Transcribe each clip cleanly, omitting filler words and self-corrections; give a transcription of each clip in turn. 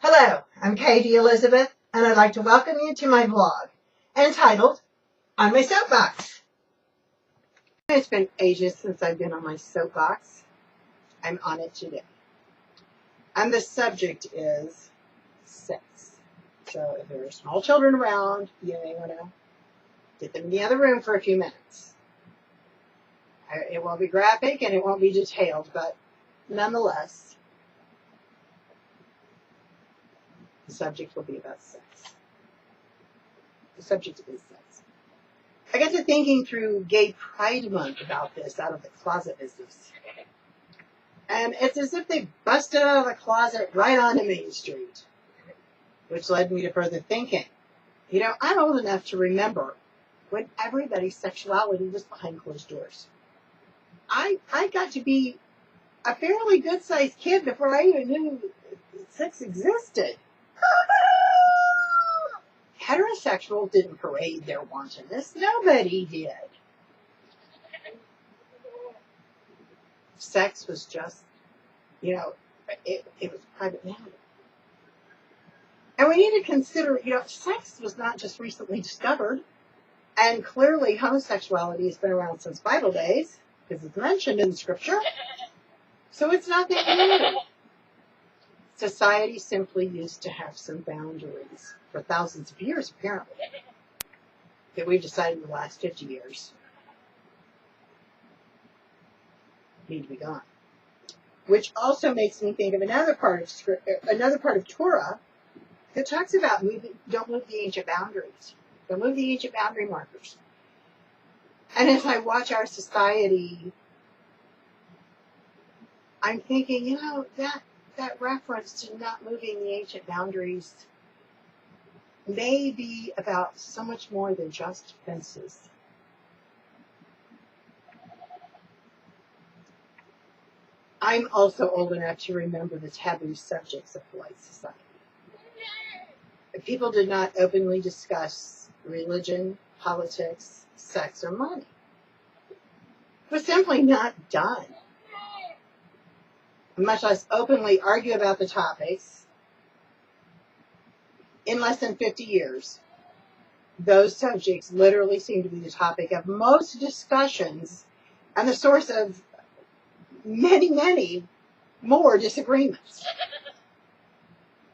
Hello, I'm Katie Elizabeth, and I'd like to welcome you to my blog, entitled, On My Soapbox. It's been ages since I've been on my soapbox. I'm on it today. And the subject is sex. So if there are small children around, you may want to get them in the other room for a few minutes. It won't be graphic and it won't be detailed, but nonetheless, the subject will be about sex. The subject is sex. I got to thinking through Gay Pride Month about this out of the closet business. And it's as if they busted out of the closet right onto Main Street, which led me to further thinking. You know, I'm old enough to remember when everybody's sexuality was behind closed doors. I got to be a fairly good-sized kid before I even knew sex existed. Heterosexuals didn't parade their wantonness. Nobody did. Sex was just, it was private matter. And we need to consider, sex was not just recently discovered. And clearly homosexuality has been around since Bible days, because it's mentioned in Scripture. So it's nothing new. Society simply used to have some boundaries for thousands of years, apparently, that we've decided in the last 50 years need to be gone. Which also makes me think of another part of Torah that talks about don't move the ancient boundaries. Don't move the ancient boundary markers. And as I watch our society, I'm thinking, that reference to not moving the ancient boundaries may be about so much more than just fences. I'm also old enough to remember the taboo subjects of polite society. People did not openly discuss religion, politics, sex, or money. It was simply not done. Much less openly argue about the topics. In less than 50 years, those subjects literally seem to be the topic of most discussions and the source of many, many more disagreements.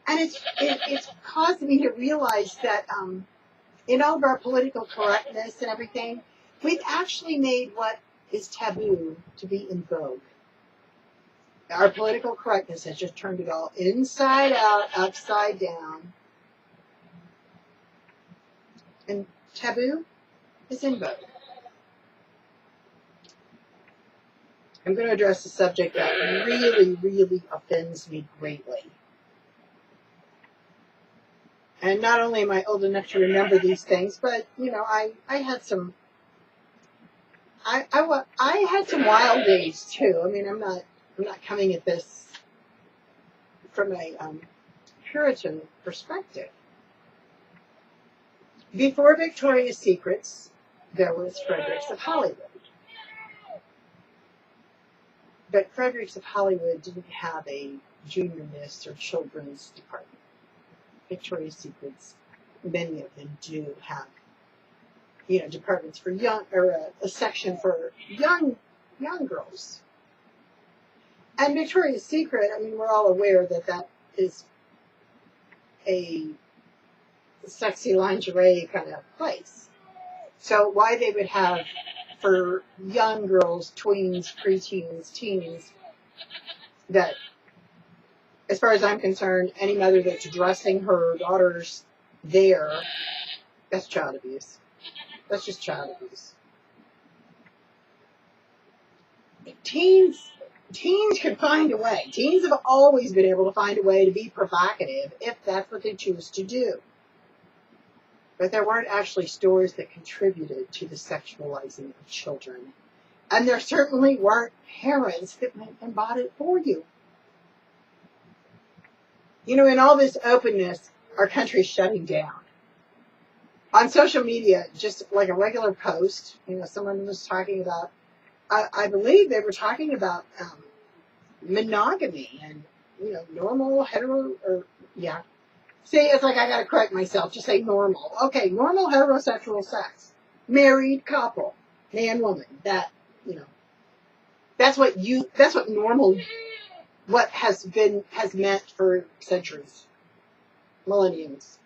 And it's caused me to realize that in all of our political correctness and everything, we've actually made what is taboo to be in vogue. Our political correctness has just turned it all inside out, upside down. And taboo is in vogue. I'm going to address a subject that really, really offends me greatly. And not only am I old enough to remember these things, but, I had some wild days too. I mean, I'm not coming at this from a Puritan perspective. Before Victoria's Secrets, there was Frederick's of Hollywood. But Frederick's of Hollywood didn't have a junior miss or children's department. Victoria's Secrets, many of them do have, departments for young, or a section for young girls. And Victoria's Secret, we're all aware that is a sexy lingerie kind of place. So why they would have for young girls, tweens, preteens, teens, that, as far as I'm concerned, any mother that's dressing her daughters there, that's child abuse. That's just child abuse. Teens can find a way. Teens have always been able to find a way to be provocative if that's what they choose to do. But there weren't actually stores that contributed to the sexualizing of children. And there certainly weren't parents that went and bought it for you. In all this openness, our country's shutting down. On social media, just like a regular post, someone was talking about, I believe they were talking about monogamy and, normal, hetero, or, yeah. See, it's like I gotta correct myself. Just say normal. Okay, normal heterosexual sex. Married couple. Man, woman. That's what normal, what has meant for centuries. Millenniums.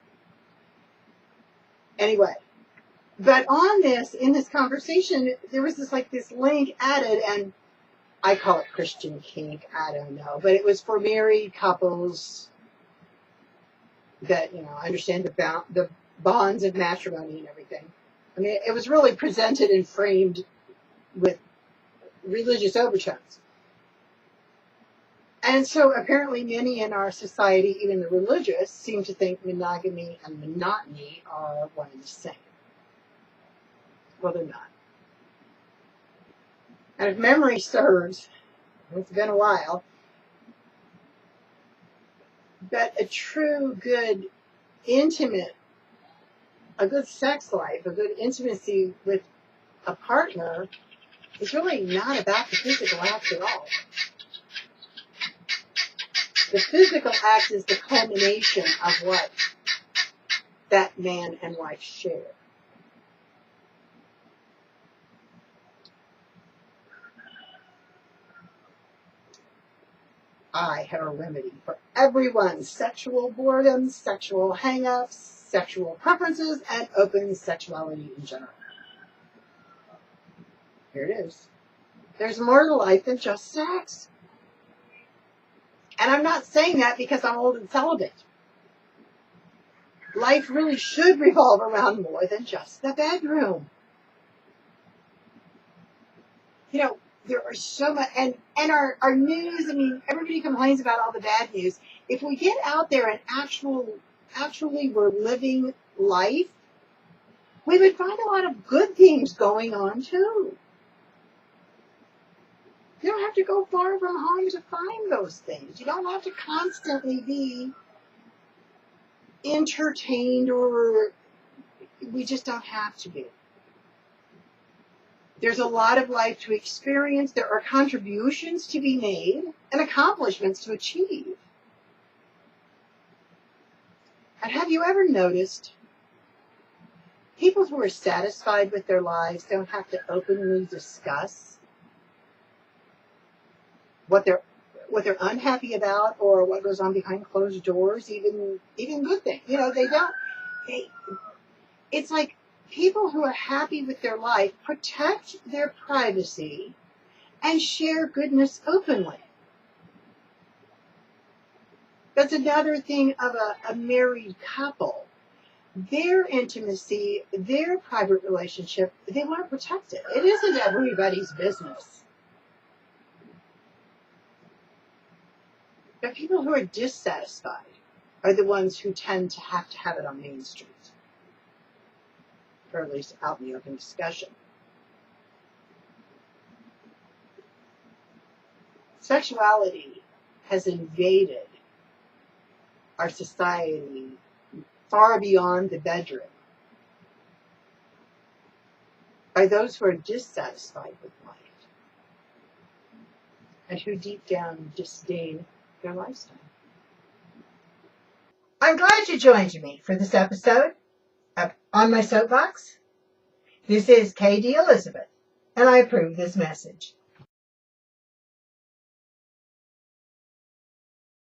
Anyway. But in this conversation, there was this link added, and I call it Christian kink. I don't know. But it was for married couples that, understand the bonds of matrimony and everything. I mean, it was really presented and framed with religious overtones. And so apparently many in our society, even the religious, seem to think monogamy and monotony are one and the same. Well, they're not. And if memory serves, it's been a while, but a true, good, intimate, a good sex life, a good intimacy with a partner is really not about the physical act at all. The physical act is the culmination of what that man and wife share. I have a remedy for everyone's sexual boredom, sexual hang-ups, sexual preferences, and open sexuality in general. Here it is. There's more to life than just sex. And I'm not saying that because I'm old and celibate. Life really should revolve around more than just the bedroom. There are so much, and our news, I mean, everybody complains about all the bad news. If we get out there and actually we're living life, we would find a lot of good things going on too. You don't have to go far from home to find those things. You don't have to constantly be entertained, or we just don't have to be. There's a lot of life to experience. There are contributions to be made and accomplishments to achieve. And have you ever noticed people who are satisfied with their lives don't have to openly discuss what they're unhappy about or what goes on behind closed doors, even good things. They don't. It's like people who are happy with their life protect their privacy and share goodness openly. That's another thing of a married couple. Their intimacy, their private relationship, they want to protect it. It isn't everybody's business. But people who are dissatisfied are the ones who tend to have it on Main Street. Or at least out in the open discussion. Sexuality has invaded our society far beyond the bedroom by those who are dissatisfied with life and who deep down disdain their lifestyle. I'm glad you joined me for this episode on My Soapbox. This is KD Elizabeth, and I approve this message.